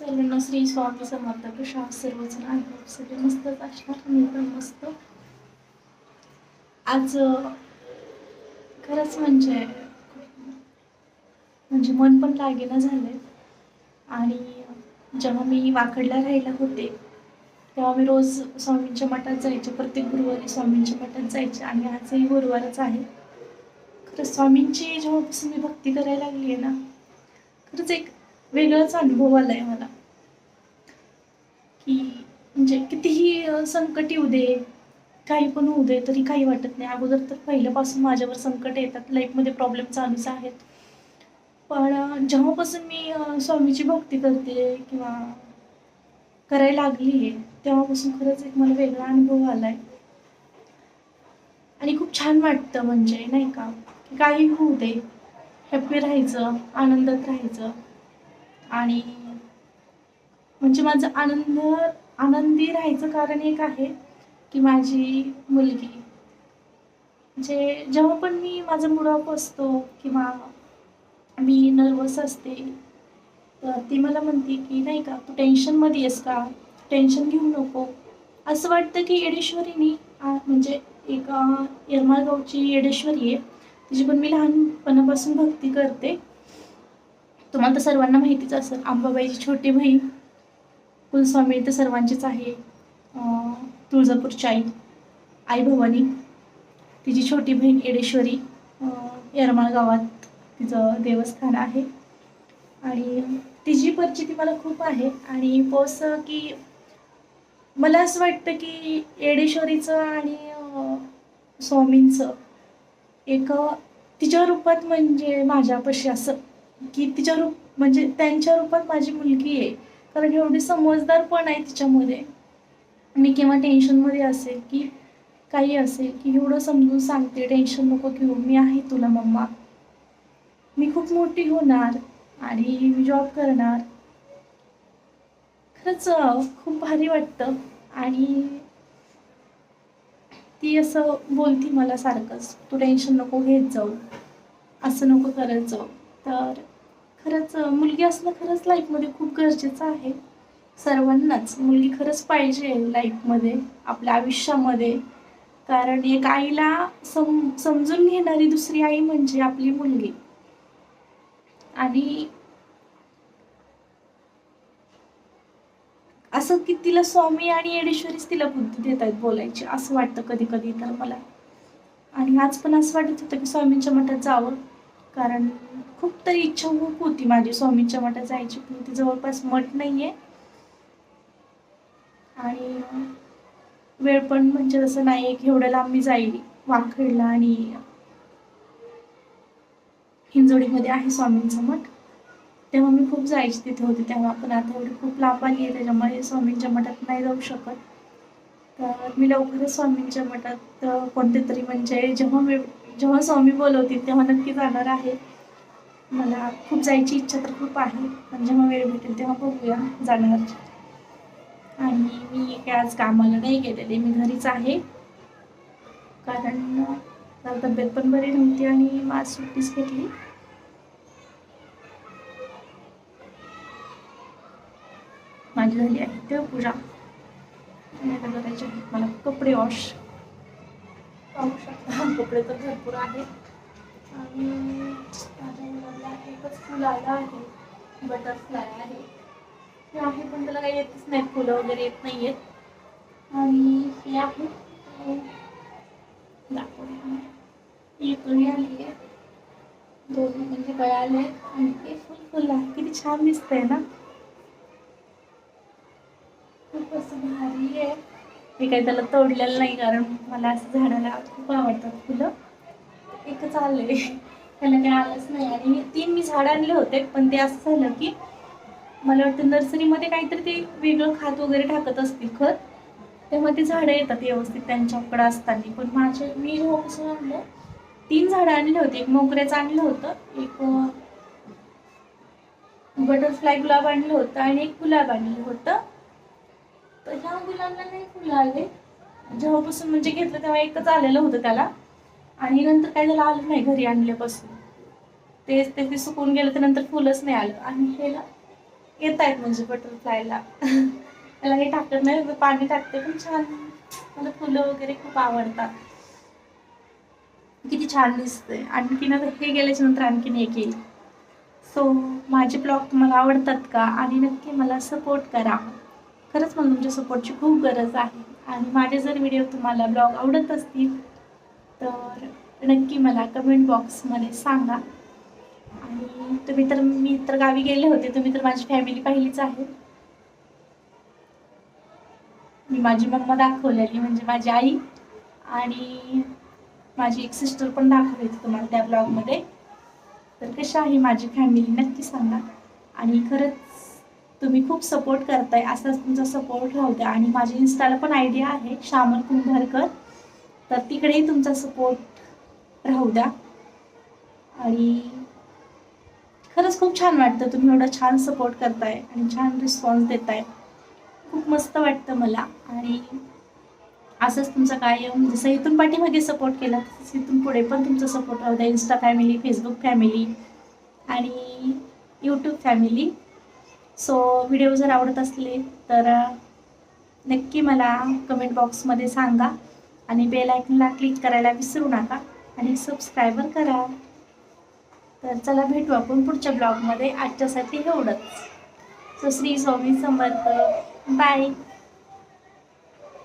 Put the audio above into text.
सर्वांना श्री स्वामी समर्थ. कशा सर्वजण आहेत? सगळे मस्तच असणार. मी पण मस्त. आज खरंच म्हणजे मन पण लागेना झालंय. आणि जेव्हा मी वाकडला राहायला होते तेव्हा मी रोज स्वामींच्या मठात जायचे. प्रत्येक गुरुवारी स्वामींच्या मठात जायचे आणि आजही गुरुवारच आहे. खरंच स्वामींची जेव्हापासून मी भक्ती करायला लागली आहे ना, खरंच एक वेगळाच अनुभव आलाय मला. की म्हणजे कितीही संकट येऊ दे, काही पण होऊ दे, तरी काही वाटत नाही. अगोदर तर पहिल्यापासून माझ्यावर संकट येतात, लाईफमध्ये प्रॉब्लेम चालूच आहेत. पण जेव्हापासून मी स्वामीची भक्ती करते किंवा करायला लागली आहे तेव्हापासून खरंच एक मला वेगळा अनुभव आलाय. आणि खूप छान वाटतं, म्हणजे नाही का, की काही होऊ दे, हॅप्पी राहायचं, आनंदात राहायचं. आणि म्हणजे माझं आनंदी राहायचं कारण एक आहे की माझी मुलगी, म्हणजे जेव्हा पण मी माझा मूड ऑफ असतो किंवा मी नर्वस असते तर ती मला म्हणते की नाही का, तू टेन्शनमध्ये आहेस का, टेन्शन घेऊ नको. असं वाटतं की येडेश्वरीनी म्हणजे एक यरमाळगावची येडेश्वरी आहे, तिची पण मी लहानपणापासून भक्ती करते. तुम्हाला तर सर्वांना माहितीच असेल, अंबाबाईची छोटी बहीण कुलस्वामी तर सर्वांचीच आहे. तुळजापूरची आई भवानी, तिची छोटी बहीण येडेश्वरी, येरमाळ गावात तिचं देवस्थान आहे. आणि तिची परिचिती मला खूप आहे. आणि पोस की मला असं वाटतं की येडेश्वरीचं आणि स्वामींचं एक तिच्या रूपात, म्हणजे माझ्यापाशी असं की तिच्या रूप म्हणजे त्यांच्या रूपात माझी मुलगी आहे. कारण एवढी समजदार पण आहे तिच्यामध्ये. मी केव्हा टेन्शनमध्ये असेल की काही असेल की एवढं समजून सांगते, टेन्शन नको घेऊ, मी आहे तुला मम्मा, मी खूप मोठी होणार आणि मी जॉब करणार. खरंच खूप भारी वाटतं. आणि ती असं बोलती मला सारखंच, तू टेन्शन नको घेत जाऊ, असं नको करत जाऊ. तर खरंच मुलगी असणं खरंच लाईफमध्ये खूप गरजेचं आहे. सर्वांनाच मुलगी खरंच पाहिजे लाईफमध्ये, आपल्या आयुष्यामध्ये. कारण एक आईला समजून घेणारी दुसरी आई म्हणजे आपली मुलगी. आणि असं की तिला स्वामी आणि येडेश्वरीच तिला बुद्धी देत आहेत बोलायची, असं वाटतं कधी कधी तर मला. आणि आज पण असं वाटत होतं की स्वामींच्या मठात जावं, कारण खूप तरी इच्छा खूप होती माझी स्वामींच्या मठात जायची, पण ती जवळपास मठ नाहीये. आणि वेळ पण म्हणजे जसं नाही की एवढ्या लांब मी जाईल. वाखडला आणि हिंजोडीमध्ये आहे स्वामींचं मठ, तेव्हा मी खूप जायची, तिथे होते तेव्हा. पण आता एवढी खूप लांब आली आहे त्याच्यामुळे स्वामींच्या मठात नाही जाऊ शकत. तर मी लवकरच स्वामींच्या मठात कोणते तरी, म्हणजे जेव्हा स्वामी बोलवतील तेव्हा नक्की जाणार आहे. मला खूप जायची इच्छा तर खूप आहे, पण जेव्हा वेळ भेटेल तेव्हा बघूया जाणार. आणि मी काय आज कामाला नाही गेलेले, मी घरीच आहे. कारण तब्येत पण बरी नव्हती आणि आज सुट्टीच घेतली. माझी झाली आहे देवपूजा, करायची आहे मला. कपडे वॉश पाहू शकता, कपडे तर भरपूर आहेत. आणि माझ्या मुलाला एकच फुल आलं आहे, बटरफ्लाय आहे. हे आहे पण त्याला काही येतच नाही, फुलं वगैरे येत नाही आहेत. आणि हे आहे दाखवले, ही कळी आली आहे, दोन म्हणजे कळ्या आले आणि ते फुल आहे. किती छान दिसतंय ना, खूप असं भारी आहे. मी काही त्याला तोडलेलं नाही, कारण मला असं झाडाला खूप आवडतात फुलं. एकच आले, त्याला काही आलंच नाही. आणि 3 मी झाडं आणले होते, पण ते असं झालं की मला वाटतं नर्सरीमध्ये काहीतरी ते वेगळं खात वगैरे टाकत असतील, खत, तेव्हा ते झाडं येतात व्यवस्थित त्यांच्याकडे असताना. पण मी जेव्हापासून आणलं 3 झाडं आणले होते. एक मोगऱ्याचं आणलं होतं, एक बटरफ्लाय गुलाब आणलं होतं आणि एक गुलाब आणलं होतं. तर ह्या गुलाबला नाही फुलं आले. जेव्हापासून म्हणजे घेतलं तेव्हा एकच आलेलं होतं त्याला, आणि नंतर काय झालं, आलं नाही घरी आणल्यापासून. ते सुकून गेलं तर नंतर फुलंच नाही आलं. आणि ह्याला येत आहेत म्हणजे बटरफ्लायला. त्याला हे टाकत नाही, पाणी टाकते पण छान. मला फुलं वगैरे खूप आवडतात. किती छान दिसते. आणखीन आता हे गेल्याच्या नंतर आणखीन एक येईल. सो माझे ब्लॉग तुम्हाला आवडतात का? आणि नक्की मला सपोर्ट करा. खरंच मला तुमच्या सपोर्टची खूप गरज आहे. आणि माझे जर व्हिडिओ तुम्हाला ब्लॉग आवडत असतील तर नक्की मला कमेंट बॉक्समध्ये सांगा. आणि मी तर गावी गेले होते, तुम्ही तर माझी फॅमिली पाहिलीच आहे. मी माझी मम्मा दाखवलेली म्हणजे माझी आई, आणि माझी एक सिस्टर पण दाखवली होती तुम्हाला त्या ब्लॉगमध्ये. तर कशी आहे माझी फॅमिली नक्की सांगा. आणि खरंच तुम्ही खूप सपोर्ट करताय, असाच तुमचा सपोर्ट राहू द्या. आणि माझी इन्स्टाला पण आयडिया आहे श्यामल कुंभारकर, तर तिकडेही तुमचा सपोर्ट राहू द्या. आणि खरंच खूप छान वाटतं, तुम्ही एवढा छान सपोर्ट करताय आणि छान रिस्पॉन्स देताय. खूप मस्त वाटतं मला. आणि असंच तुमचा कायम जसं इथून पाठीमागे सपोर्ट केला तसंच इथून पुढे पण तुमचा सपोर्ट राहू द्या. इन्स्टा फॅमिली, फेसबुक फॅमिली आणि यूट्यूब फॅमिली. सो व्हिडिओ जर आवडत असले तर नक्की मला कमेंट बॉक्समध्ये सांगा. आणि बेल आयकॉनला क्लिक करायला विसरू नका. आणि सबस्क्रायबर करा. तर चला भेटू आपण पुढच्या ब्लॉगमध्ये. आजच्यासाठी एवढंच. सो श्री स्वामी समर्थ. बाय.